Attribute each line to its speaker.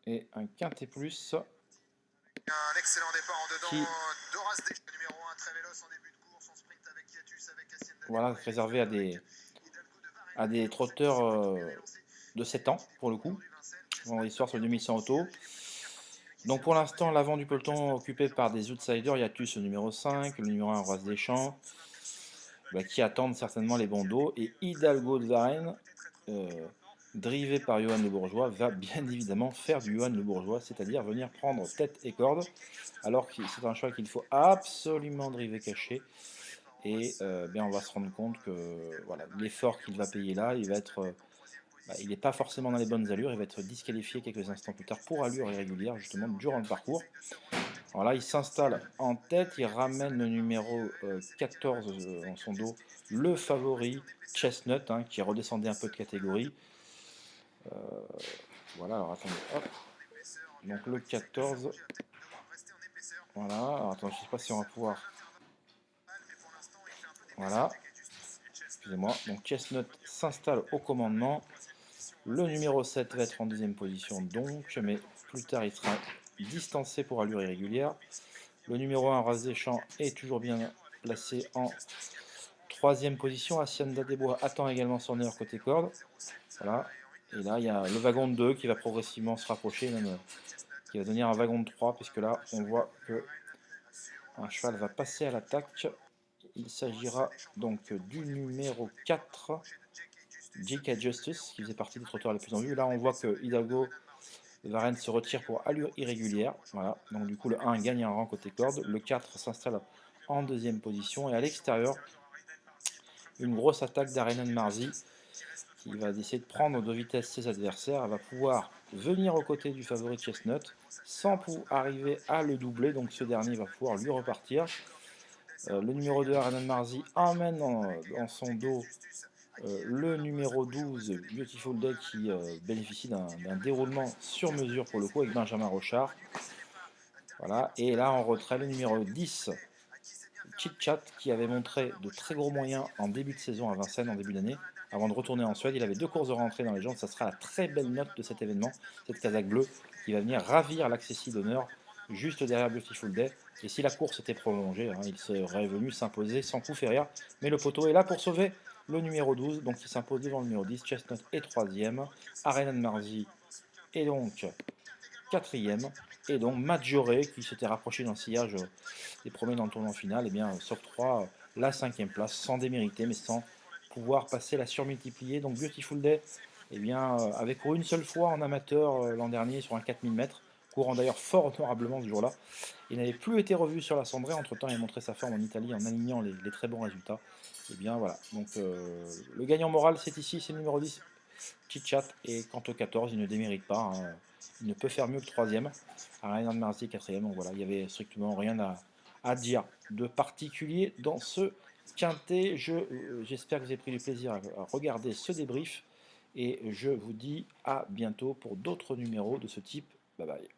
Speaker 1: et un quintet plus.
Speaker 2: Un excellent départ en dedans
Speaker 1: Qui,
Speaker 2: d'Horace Deschamps, numéro 1, très véloce en début de course, on sprint avec Hiatus, avec Hacienda
Speaker 1: voilà,
Speaker 2: Debois et
Speaker 1: réservé
Speaker 2: l'extérieur avec Hidalgo de
Speaker 1: à des
Speaker 2: Varennes.
Speaker 1: trotteurs
Speaker 2: C'est plutôt bien élancé.
Speaker 1: de 7 ans, pour le coup.
Speaker 2: Perdu Vincennes,
Speaker 1: Vendredi
Speaker 2: Chestnut
Speaker 1: soir sur
Speaker 2: bien
Speaker 1: 2100
Speaker 2: entendu.
Speaker 1: auto.
Speaker 2: Il y a plutôt bien parti, lui qui
Speaker 1: Donc pour
Speaker 2: s'élance en
Speaker 1: l'instant,
Speaker 2: deuxième
Speaker 1: l'avant du
Speaker 2: position.
Speaker 1: peloton
Speaker 2: Chestnut qui
Speaker 1: occupé
Speaker 2: déjà
Speaker 1: par
Speaker 2: entre
Speaker 1: des
Speaker 2: son
Speaker 1: outsiders, Yatus au numéro 5, le numéro 1 Horace Deschamps, qui attendent certainement les bons dos, et Hidalgo de Varennes, drivé par Johan Le Bourgeois, va bien évidemment faire du Johan Le Bourgeois, c'est-à-dire venir prendre tête et corde, alors que c'est un choix qu'il faut absolument driver caché. Et bien on va se rendre compte que voilà, l'effort qu'il va payer là, il va être, il n'est pas forcément dans les bonnes allures, il va être disqualifié quelques instants plus tard pour allure irrégulière, justement, durant le parcours. Alors là, il s'installe en tête, il ramène le numéro 14 en son dos, le favori Chestnut, qui redescendait un peu de catégorie. Voilà, alors attendez, hop, donc le 14, voilà, alors attends, je ne sais pas si on va pouvoir, voilà, excusez-moi, donc Chestnut s'installe au commandement, le numéro 7 va être en deuxième position donc, mais plus tard il sera distancé pour allure irrégulière. Le numéro 1, Horace Deschamps, est toujours bien placé en troisième position. Hacienda Debois attend également son heure côté corde. Voilà. Et là, il y a le wagon de 2 qui va progressivement se rapprocher, même qui va devenir un wagon de 3, puisque là, on voit que un cheval va passer à l'attaque. Il s'agira donc du numéro 4, J.K. Justice, qui faisait partie des trotteurs les plus en vue. Là, on voit que Hidalgo Varennes se retire pour allure irrégulière. Voilà. Donc du coup, le 1 gagne un rang côté corde. Le 4 s'installe en deuxième position. Et à l'extérieur, une grosse attaque d'Arenan Marzi qui va essayer de prendre de vitesse ses adversaires. Elle va pouvoir venir aux côtés du favori Chestnut sans arriver à le doubler. Donc ce dernier va pouvoir lui repartir. Le numéro 2, Arenan Marzi, emmène dans son dos le numéro 12, Beautiful Day, qui bénéficie d'un déroulement sur mesure pour le coup avec Benjamin Rochard. Voilà, et là en retrait, le numéro 10, Chit Chat, qui avait montré de très gros moyens en début de saison à Vincennes, en début d'année, avant de retourner en Suède. Il avait 2 courses de rentrée dans les jambes. Ça sera la très belle note de cet événement, cette casaque bleue, qui va venir ravir l'accessi d'honneur juste derrière Beautiful Day. Et si la course était prolongée, il serait venu s'imposer sans coup férir. Mais le poteau est là pour sauver le numéro 12, donc il s'impose devant le numéro 10. Chestnut est 3e. Arenan Marzi est donc 4e. Et donc Maggiore, qui s'était rapproché d'un sillage des premiers dans le tournoi final, s'octroie la 5e place sans démériter, mais sans pouvoir passer la surmultiplier. Donc Beautiful Day avait couru une seule fois en amateur l'an dernier sur un 4000 mètres, courant d'ailleurs fort honorablement ce jour-là. Il n'avait plus été revu sur la cendrée. Entre-temps, il a montré sa forme en Italie en alignant les très bons résultats. Et bien voilà, donc le gagnant moral c'est ici, c'est le numéro 10, Chitchat, et quant au 14, il ne démérite pas, il ne peut faire mieux que 3e. Ryan Marzi 4e, donc voilà, il n'y avait strictement rien à dire de particulier dans ce quintet. J'espère que vous avez pris du plaisir à regarder ce débrief, et je vous dis à bientôt pour d'autres numéros de ce type. Bye bye.